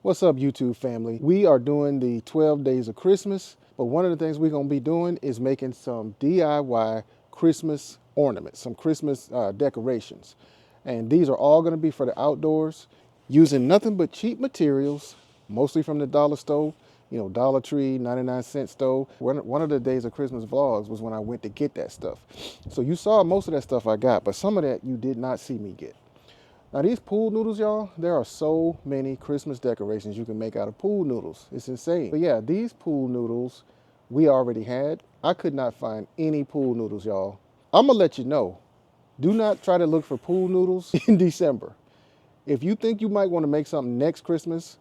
What's up, YouTube family? We are doing the 12 days of Christmas, but one of the things we're gonna be doing is making some DIY Christmas ornaments, some Christmas decorations. And these are all gonna be for the outdoors, using nothing but cheap materials, mostly from the dollar store, Dollar Tree, 99-cent store. One of the days of Christmas vlogs was when I went to get that stuff. So you saw most of that stuff I got, but some of that you did not see me get. Now these pool noodles, y'all, there are so many Christmas decorations you can make out of pool noodles. It's insane. But yeah, these pool noodles we already had. I could not find any pool noodles, y'all. I'm gonna let you know, do not try to look for pool noodles in December. If you think you might want to make something next Christmas,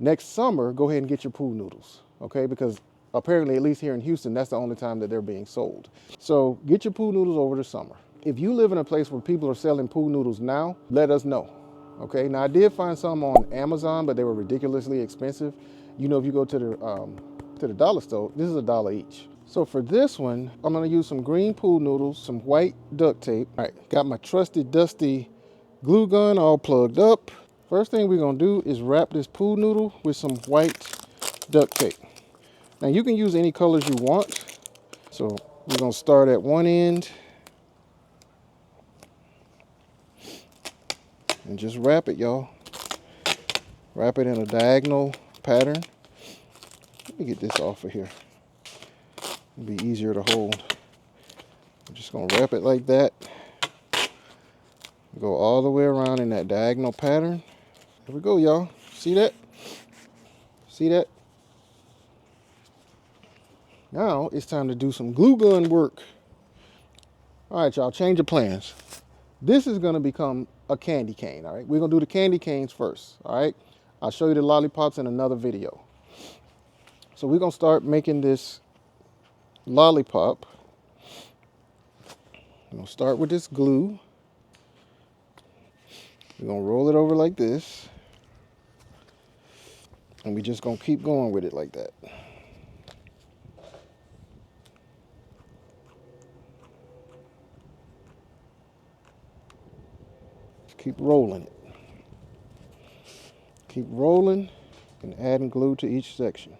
next summer, go ahead and get your pool noodles, okay? Because apparently, at least here in Houston, that's the only time that they're being sold. So get your pool noodles over the summer. If you live in a place where people are selling pool noodles now, let us know, okay? Now, I did find some on Amazon, but they were ridiculously expensive. You know, if you go to the dollar store, this is $1 each. So for this one, I'm gonna use some green pool noodles, some white duct tape. All right, got my trusty, dusty glue gun all plugged up. First thing we're gonna do is wrap this pool noodle with some white duct tape. Now you can use any colors you want. So we're gonna start at one end and just wrap it, y'all. Wrap it in a diagonal pattern. Let me get this off of here. It'll be easier to hold. I'm just gonna wrap it like that. Go all the way around in that diagonal pattern. Here we go, y'all. See that? See that? Now it's time to do some glue gun work. All right, y'all, change of plans. This is gonna become a candy cane, all right? We're gonna do the candy canes first, all right? I'll show you the lollipops in another video. So we're gonna start making this lollipop. We're gonna start with this glue. We're gonna roll it over like this. And we're just gonna keep going with it like that. Keep rolling it. Keep rolling and adding glue to each section.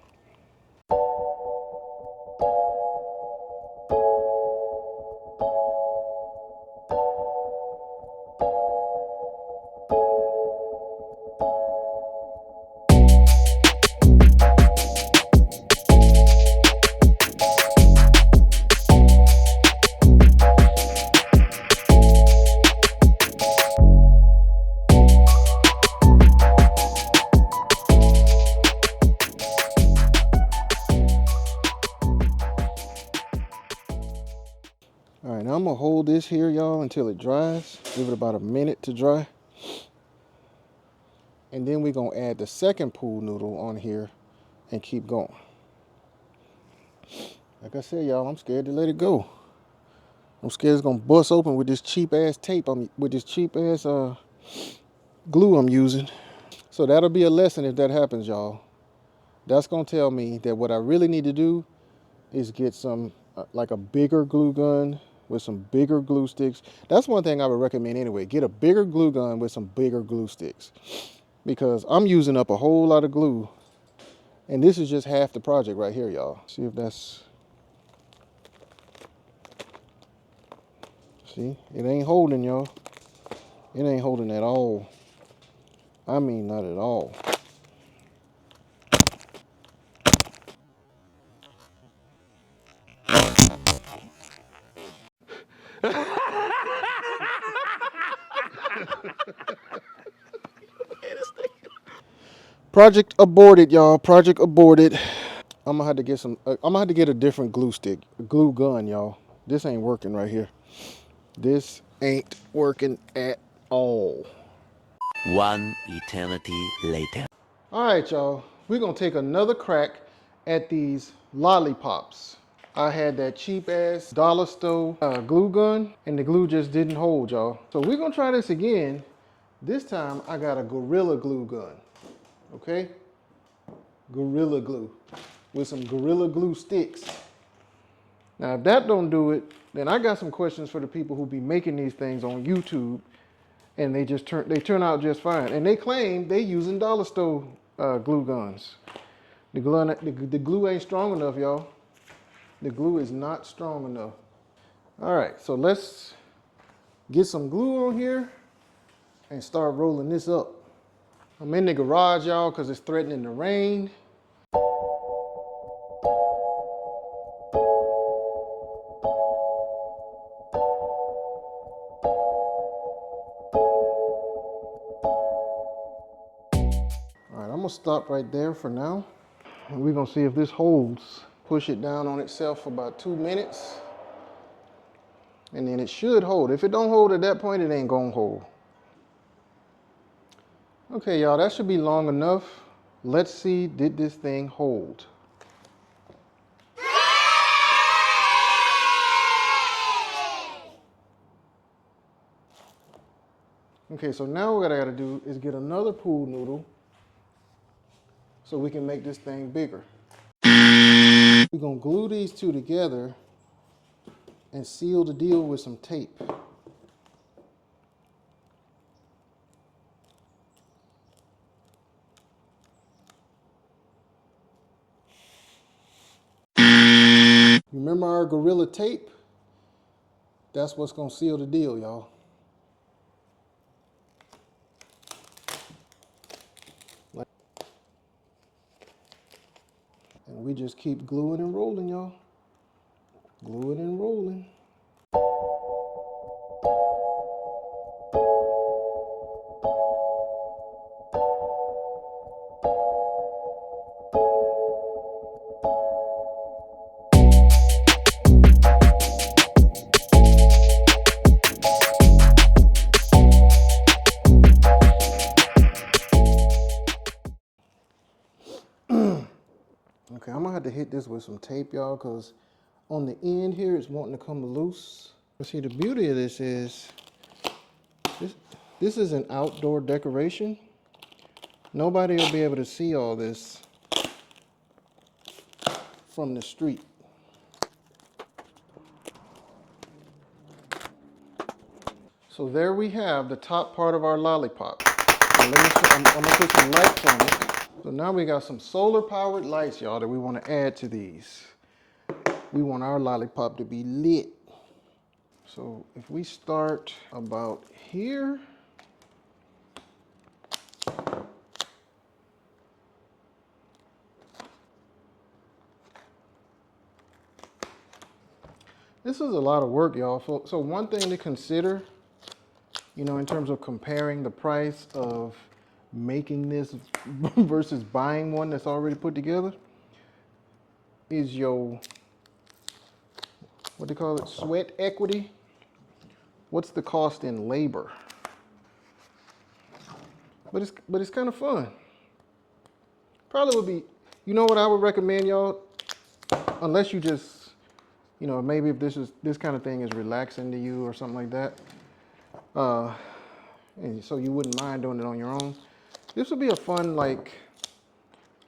All right, now I'm gonna hold this here, y'all, until it dries. Give it about a minute to dry. And then we're gonna add the second pool noodle on here and keep going. Like I said, y'all, I'm scared to let it go. I'm scared it's gonna bust open with this cheap ass tape, with this cheap ass glue I'm using. So that'll be a lesson if that happens, y'all. That's gonna tell me that what I really need to do is get some, like a bigger glue gun with some bigger glue sticks. That's one thing I would recommend anyway. Get a bigger glue gun with some bigger glue sticks, because I'm using up a whole lot of glue, and this is just half the project right here, y'all. See if that's, see, it ain't holding, y'all. It ain't holding at all. I mean, not at all. Project aborted, y'all. Project aborted. I'm gonna have to get some. I'm gonna have to get a different glue stick, a glue gun, y'all. This ain't working right here. This ain't working at all. One eternity later. All right, y'all. We're gonna take another crack at these lollipops. I had that cheap ass dollar store glue gun, and the glue just didn't hold, y'all. So we're gonna try this again. This time I got a Gorilla Glue gun. Okay? Gorilla Glue with some Gorilla Glue sticks. Now, if that don't do it, then I got some questions for the people who be making these things on YouTube, and they turn out just fine. And they claim they using dollar store glue guns. The glue ain't strong enough, y'all. The glue is not strong enough. All right, so let's get some glue on here and start rolling this up. I'm in the garage, y'all, because it's threatening to rain. All right, I'm gonna stop right there for now. And we're gonna see if this holds. Push it down on itself for about 2 minutes. And then it should hold. If it don't hold at that point, it ain't gonna hold. Okay, y'all, that should be long enough. Let's see, did this thing hold? Okay, so now what I gotta do is get another pool noodle so we can make this thing bigger. We're gonna glue these two together and seal the deal with some tape. Remember our Gorilla tape? That's what's gonna seal the deal, y'all. And we just keep gluing and rolling, y'all. Gluing and rolling. Okay, I'm gonna have to hit this with some tape, y'all, because on the end here it's wanting to come loose. See, the beauty of this is, this is an outdoor decoration. Nobody will be able to see all this from the street. So there we have the top part of our lollipop. Now I'm gonna put some lights on it. So now we got some solar powered lights, y'all, that we want to add to these. We want our lollipop to be lit. So if we start about here, this is a lot of work, y'all. So one thing to consider, you know, in terms of comparing the price of making this versus buying one that's already put together, is your, what do you call it, sweat equity. What's the cost in labor? But it's kind of fun. Probably would be, you know what I would recommend, y'all, unless you just, you know, maybe if this kind of thing is relaxing to you or something like that, and so you wouldn't mind doing it on your own. This would be a fun, like,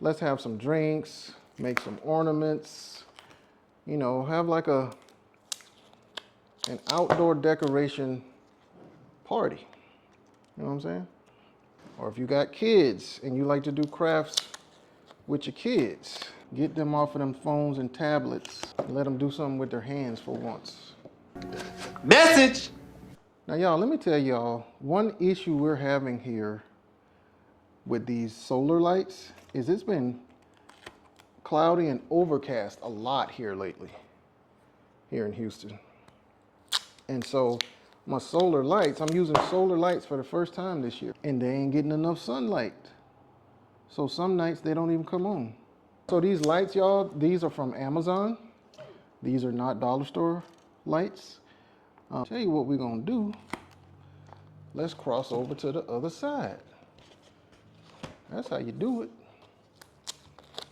let's have some drinks, make some ornaments, you know, have like an outdoor decoration party. You know what I'm saying? Or if you got kids and you like to do crafts with your kids, get them off of them phones and tablets and let them do something with their hands for once. Message! Now, y'all, let me tell y'all, one issue we're having here with these solar lights is it's been cloudy and overcast a lot here lately, here in Houston. And so my solar lights, I'm using solar lights for the first time this year, and they ain't getting enough sunlight. So some nights they don't even come on. So these lights, y'all, these are from Amazon. These are not dollar store lights. I'll tell you what we're gonna do. Let's cross over to the other side. That's how you do it.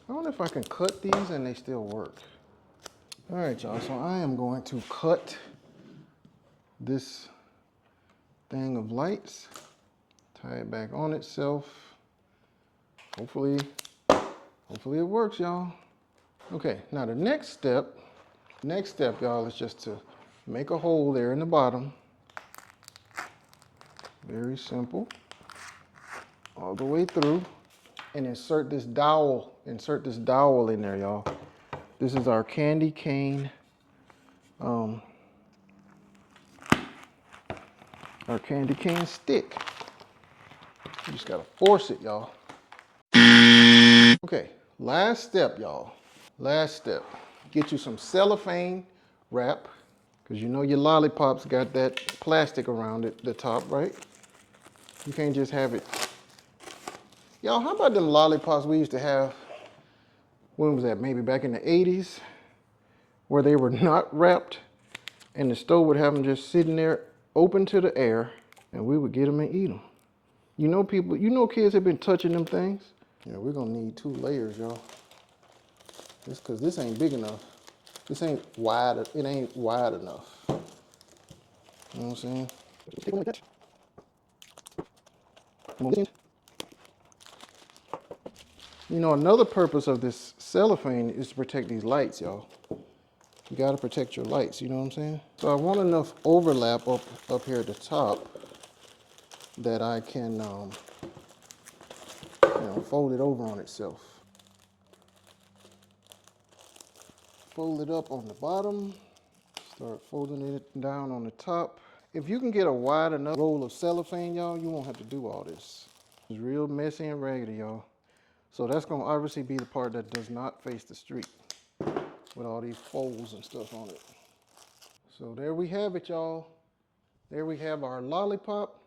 I wonder if I can cut these and they still work. All right, y'all, so I am going to cut this thing of lights, tie it back on itself. Hopefully it works, y'all. Okay, now the next step, y'all, is just to make a hole there in the bottom. Very simple, all the way through. and insert this dowel in there, y'all. This is our candy cane, our candy cane stick. You just gotta force it, y'all. Okay, last step, y'all. Last step. Get you some cellophane wrap, because you know your lollipops got that plastic around it, the top, right? You can't just have it. Y'all, how about them lollipops we used to have, when was that, maybe back in the 80s, where they were not wrapped, and the store would have them just sitting there open to the air, and we would get them and eat them. You know people, you know kids have been touching them things? Yeah, we're gonna need 2 layers, y'all. Just because this ain't big enough. This ain't wide, it ain't wide enough. You know what I'm saying? Take one like that. Come on, this end. You know, another purpose of this cellophane is to protect these lights, y'all. You gotta protect your lights, you know what I'm saying? So I want enough overlap up here at the top that I can, you know, fold it over on itself. Fold it up on the bottom, start folding it down on the top. If you can get a wide enough roll of cellophane, y'all, you won't have to do all this. It's real messy and raggedy, y'all. So that's gonna obviously be the part that does not face the street with all these folds and stuff on it. So there we have it, y'all. There we have our lollipop.